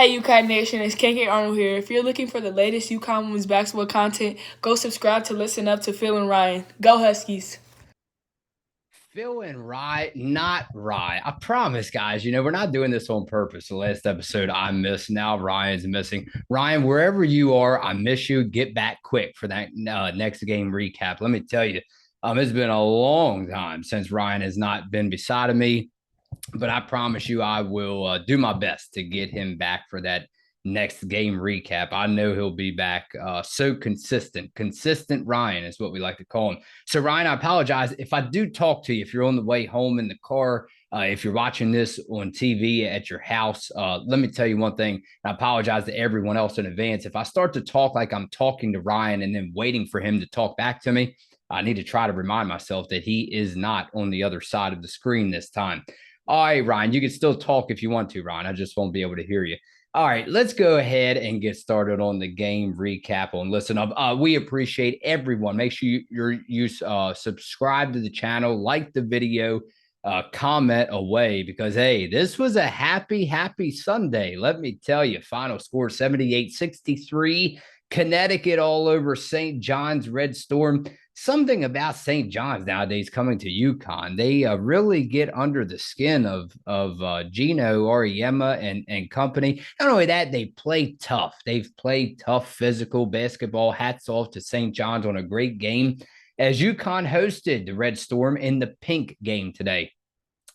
Hey UConn Nation, it's KK Arnold here. If you're looking for the latest UConn women's basketball content, go subscribe to listen up to Phil and Ryan. Go Huskies. Phil and Rye, not Rye. I promise, guys, we're not doing this on purpose. The last episode I missed. Now Ryan's missing. Ryan, wherever you are, I miss you. Get back quick for that next game recap. Let me tell you, it's been a long time since Ryan has not been beside of me, but I promise you I will do my best to get him back for that next game recap. I know he'll be back. So consistent Ryan is what we like to call him. So Ryan, I apologize if I do talk to you, if you're on the way home in the car, if you're watching this on TV at your house. Let me tell you one thing. I apologize to everyone else in advance. If I start to talk like I'm talking to Ryan and then waiting for him to talk back to me, I need to try to remind myself that he is not on the other side of the screen this time. All right, Ryan, you can still talk if you want to, Ryan. I just won't be able to hear you. All right, let's go ahead and get started on the game recap on Listen Up. We appreciate everyone. Make sure you subscribe to the channel, like the video, comment away, because, hey, this was a happy Sunday. Let me tell you, final score 78-63. Connecticut all over St. John's Red Storm. Something about St. John's nowadays coming to UConn. They really get under the skin of Gino Auriemma and company. Not only that, they play tough. They've played tough physical basketball. Hats off to St. John's on a great game as UConn hosted the Red Storm in the pink game today.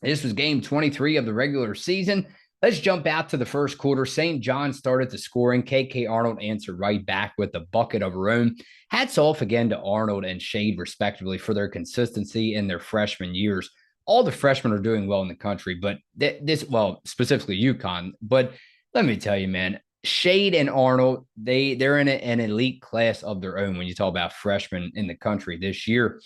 This was game 23 of the regular season. Let's jump out to the first quarter. St. John started the scoring. KK Arnold answered right back with a bucket of her own. Hats off again to Arnold and Shade, respectively, for their consistency in their freshman years. All the freshmen are doing well in the country, but specifically UConn. But let me tell you, man, Shade and Arnold, they're in an elite class of their own when you talk about freshmen in the country this year.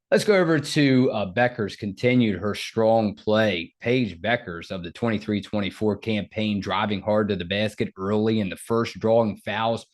Let's go over to Bueckers, continued her strong play. Paige Bueckers of the 23-24 campaign, driving hard to the basket early in the first, drawing fouls.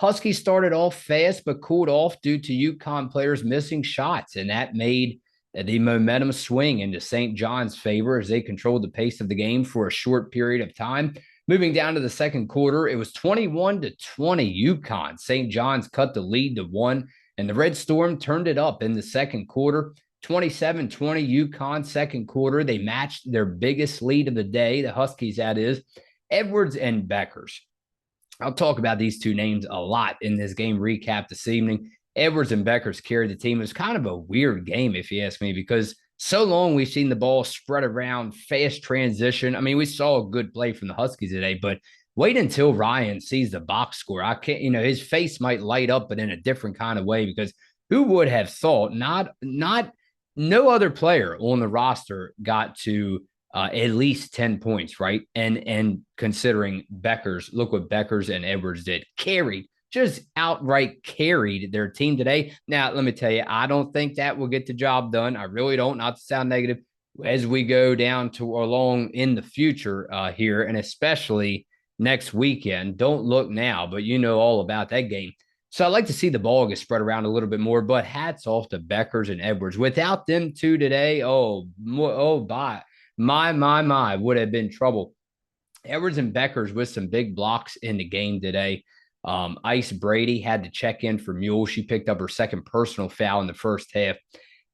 Huskies started off fast but cooled off due to UConn players missing shots, and that made the momentum swing into St. John's favor as they controlled the pace of the game for a short period of time. Moving down to the second quarter, it was 21-20 UConn. St. John's cut the lead to 1. And the Red Storm turned it up in the second quarter, 27-20 UConn second quarter. They matched their biggest lead of the day, the Huskies, that is, Edwards and Bueckers. I'll talk about these two names a lot in this game recap this evening. Edwards and Bueckers carried the team. It was kind of a weird game, if you ask me, because so long we've seen the ball spread around, fast transition. I mean, we saw a good play from the Huskies today, but wait until Ryan sees the box score. I can't, his face might light up, but in a different kind of way, because who would have thought no other player on the roster got to at least 10 points, right? And considering Bueckers, look what Bueckers and Edwards did. Just outright carried their team today. Now, let me tell you, I don't think that will get the job done. I really don't, not to sound negative, as we go down to along in the future here, and especially next weekend. Don't look now, but you know all about that game. So I'd like to see the ball get spread around a little bit more, but hats off to Bueckers and Edwards. Without them two today, my, would have been trouble. Edwards and Bueckers with some big blocks in the game today. Ice Brady had to check in for Mule. She picked up her second personal foul in the first half.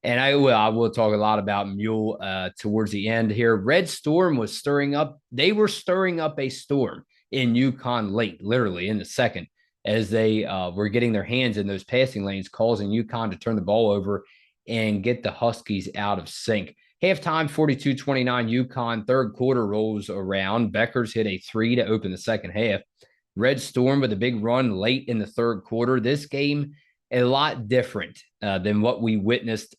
And I will talk a lot about Mule towards the end here. Red Storm was stirring up. They were stirring up a storm in UConn late, literally in the second, as they were getting their hands in those passing lanes, causing UConn to turn the ball over and get the Huskies out of sync. Halftime, 42-29 UConn. Third quarter rolls around. Bueckers hit a three to open the second half. Red Storm with a big run late in the third quarter. This game, a lot different than what we witnessed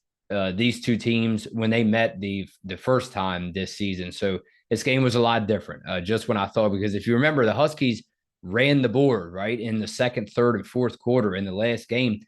these two teams when they met the first time this season. So this game was a lot different. Just when I thought, because if you remember, the Huskies ran the board right in the second, third, and fourth quarter in the last game.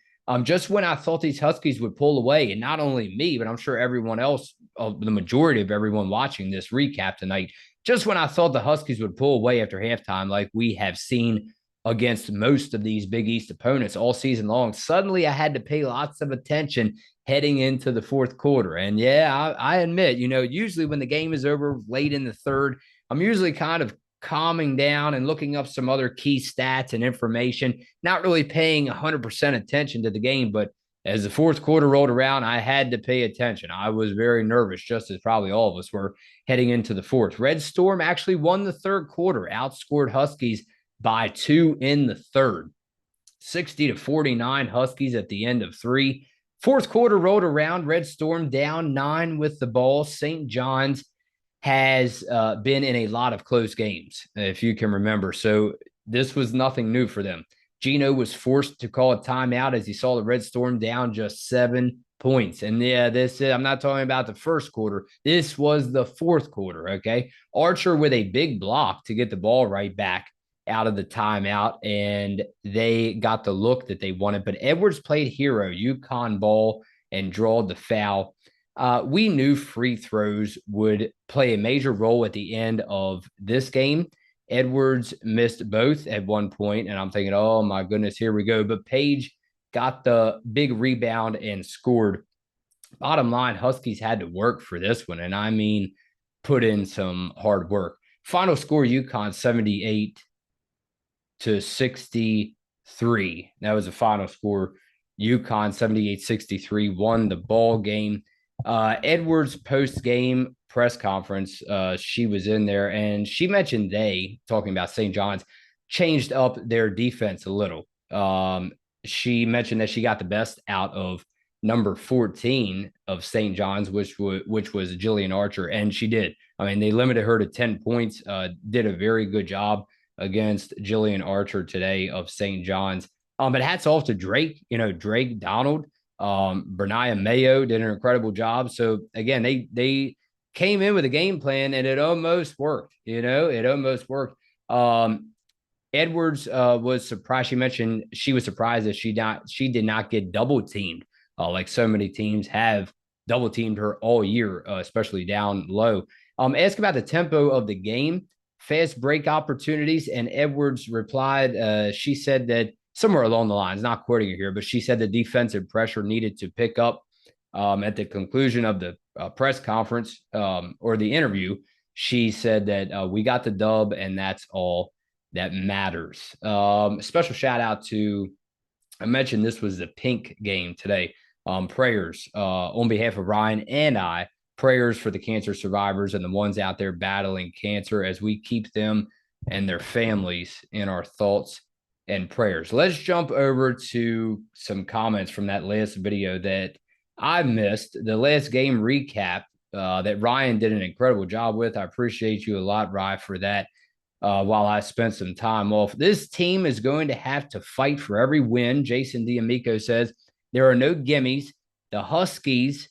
Just when I thought these Huskies would pull away, and not only me, but I'm sure everyone else, the majority of everyone watching this recap tonight, just when I thought the Huskies would pull away after halftime, like we have seen against most of these Big East opponents all season long, suddenly I had to pay lots of attention heading into the fourth quarter. And yeah, I admit, usually when the game is over late in the third, I'm usually kind of calming down and looking up some other key stats and information, not really paying 100% attention to the game. But as the fourth quarter rolled around, I had to pay attention. I was very nervous, just as probably all of us were heading into the fourth. Red Storm actually won the third quarter, outscored Huskies by 2 in the third. 60-49 Huskies at the end of 3. Fourth quarter rolled around. Red Storm down 9 with the ball. St. John's has been in a lot of close games, if you can remember. So this was nothing new for them. Gino was forced to call a timeout as he saw the Red Storm down just 7 points. And yeah, I'm not talking about the first quarter. This was the fourth quarter, okay? Archer with a big block to get the ball right back out of the timeout, and they got the look that they wanted. But Edwards played hero, UConn ball, and drawed the foul. We knew free throws would play a major role at the end of this game. Edwards missed both at one point, and I'm thinking, oh my goodness, here we go. But Paige got the big rebound and scored. Bottom line, Huskies had to work for this one, and I mean put in some hard work. Final score, UConn 78-63. That was the final score. UConn 78-63 won the ball game. Edwards post-game press conference, she was in there, and she mentioned they, talking about St. John's, changed up their defense a little. She mentioned that she got the best out of number 14 of St. John's, which was Jillian Archer, and she did. I mean, they limited her to 10 points, did a very good job against Jillian Archer today of St. John's. But hats off to Drake, Drake Donald. Berniah Mayo did an incredible job. So again, they came in with a game plan, and it almost worked. It almost worked. Edwards was surprised. She mentioned she was surprised that she did not get double teamed, like so many teams have double teamed her all year, especially down low. Ask about the tempo of the game, fast break opportunities, and Edwards replied. She said that somewhere along the lines, not quoting her here, but she said the defensive pressure needed to pick up. At the conclusion of the press conference or the interview, she said that we got the dub, and that's all that matters. Special shout out to, I mentioned this was the pink game today. Prayers on behalf of Ryan and I, prayers for the cancer survivors and the ones out there battling cancer, as we keep them and their families in our thoughts and prayers. Let's jump over to some comments from that last video that I missed, the last game recap that Ryan did an incredible job with. I appreciate you a lot, Ryan, for that. While I spent some time off, this team is going to have to fight for every win. Jason D'Amico says there are no gimmies. The Huskies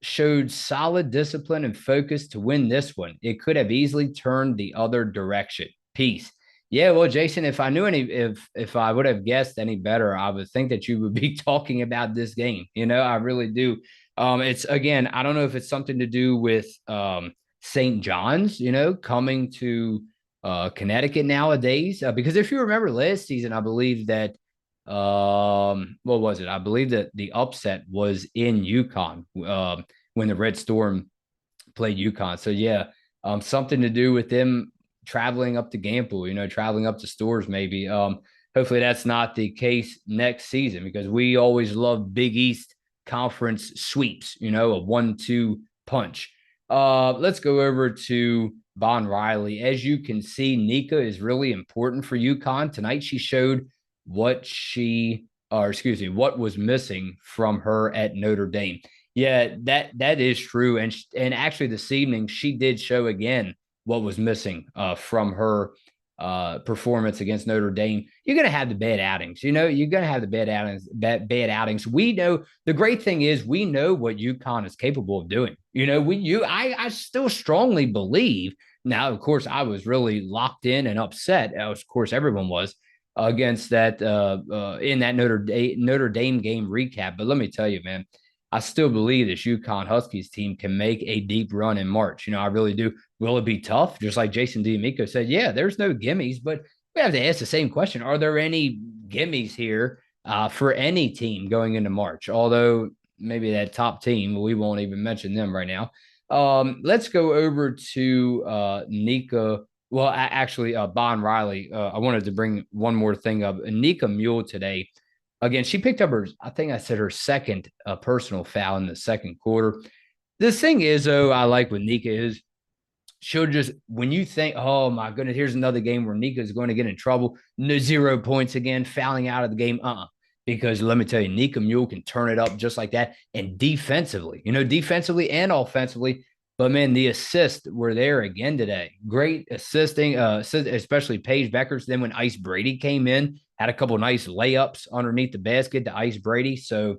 showed solid discipline and focus to win this one. It could have easily turned the other direction. Peace. Yeah, well, Jason, if I knew if I would have guessed any better, I would think that you would be talking about this game. I really do. It's, again, I don't know if it's something to do with St. John's, coming to Connecticut nowadays. Because if you remember last season, I believe that what was it? I believe that the upset was in UConn when the Red Storm played UConn. So yeah, something to do with them traveling up to Gamble, traveling up to Stores maybe. Hopefully that's not the case next season, because we always love Big East Conference sweeps, a 1-2 punch. Let's go over to Bon Riley. As you can see, Nika is really important for UConn. Tonight she showed what was missing from her at Notre Dame. Yeah, that is true. And actually this evening she did show again what was missing from her performance against Notre Dame. You're going to have the bad outings. You're going to have the bad outings. We know, the great thing is we know what UConn is capable of doing. I still strongly believe. Now, of course, I was really locked in and upset, of course everyone was, against that in that Notre Dame game recap. But let me tell you, man, I still believe this UConn Huskies team can make a deep run in March. I really do. Will it be tough? Just like Jason D'Amico said, yeah, there's no gimmies, but we have to ask the same question. Are there any gimmies here for any team going into March? Although maybe that top team, we won't even mention them right now. Let's go over to Nika Well, actually, Bon Riley, I wanted to bring one more thing up. Nika Mule today, again, she picked up her, I think I said her second personal foul in the second quarter. The thing is, though, I like what Nika is. She'll just, when you think, oh my goodness, here's another game where Nika is going to get in trouble, no 0 points again, fouling out of the game. Because let me tell you, Nika Mule can turn it up just like that. And defensively, defensively and offensively. But man, the assists were there again today. Great assisting, especially Paige Bueckers. Then when Ice Brady came in, had a couple nice layups underneath the basket to Ice Brady. So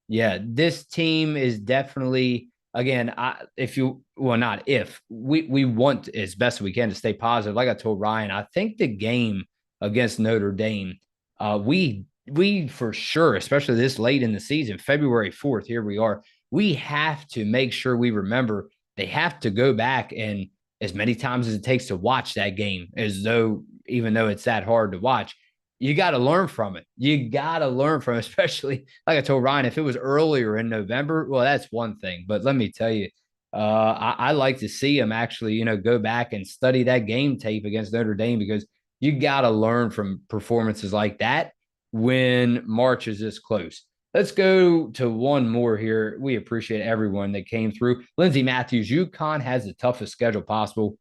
yeah, this team is definitely, again, if you, well, not if we want as best we can to stay positive. Like I told Ryan, I think the game against Notre Dame, we for sure, especially this late in the season, February 4th, here we are. We have to make sure we remember they have to go back and as many times as it takes to watch that game, as though even though it's that hard to watch, you got to learn from it. You got to learn from it, especially like I told Ryan, if it was earlier in November, well, that's one thing. But let me tell you, I like to see him actually, go back and study that game tape against Notre Dame because you got to learn from performances like that when March is this close. Let's go to one more here. We appreciate everyone that came through. Lindsey Matthews, UConn has the toughest schedule possible.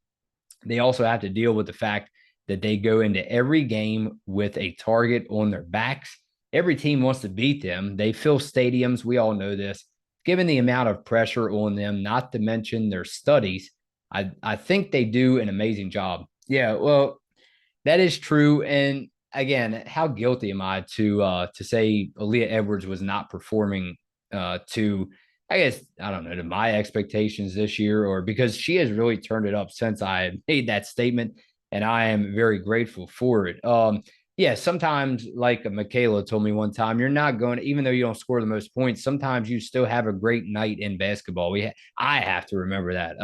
They also have to deal with the fact that they go into every game with a target on their backs. Every team wants to beat them. They fill stadiums. We all know this. Given the amount of pressure on them, not to mention their studies, I think they do an amazing job. Yeah, well, that is true. And again, how guilty am I to say Aaliyah Edwards was not performing to, I guess, I don't know, to my expectations this year, or because she has really turned it up since I made that statement, and I am very grateful for it. Yeah, sometimes, like Michaela told me one time, you're not going to, even though you don't score the most points, sometimes you still have a great night in basketball. I have to remember that.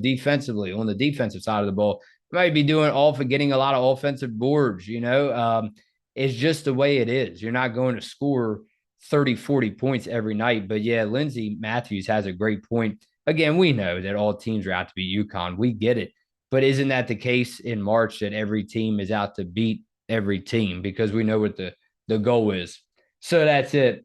Defensively, on the defensive side of the ball, might be doing all for getting a lot of offensive boards. It's just the way it is. You're not going to score 30, 40 points every night. But yeah, Lindsey Matthews has a great point. Again, we know that all teams are out to beat UConn. We get it. But isn't that the case in March that every team is out to beat every team because we know what the goal is? So that's it.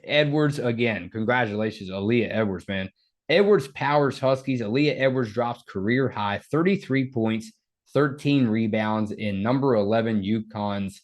Edwards, again, congratulations, Aaliyah Edwards, man. Edwards powers Huskies. Aaliyah Edwards drops career high 33 points, 13 rebounds in number 11 UConn's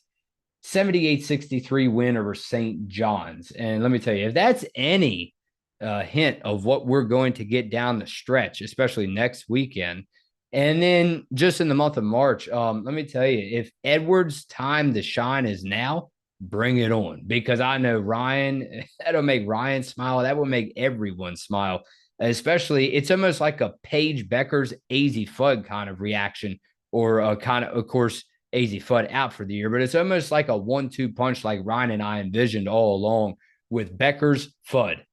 78-63 win over St. John's. And let me tell you, if that's any hint of what we're going to get down the stretch, especially next weekend, and then just in the month of March, let me tell you, if Edwards' time to shine is now, bring it on, because I know Ryan, that'll make Ryan smile. That will make everyone smile. Especially, it's almost like a Paige Bueckers, AZ Fudd kind of reaction, or a kind of course, AZ Fudd out for the year, but it's almost like a 1-2 punch like Ryan and I envisioned all along with Bueckers, Fudd,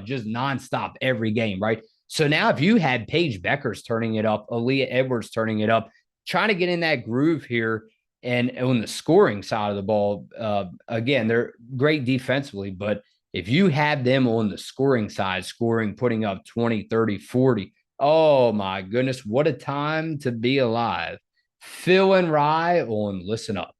just nonstop every game, right? So now if you had Paige Bueckers turning it up, Aaliyah Edwards turning it up, trying to get in that groove here, and on the scoring side of the ball, again, they're great defensively, but if you have them on the scoring side, putting up 20, 30, 40, oh my goodness, what a time to be alive. Phil and Rye on Listen Up.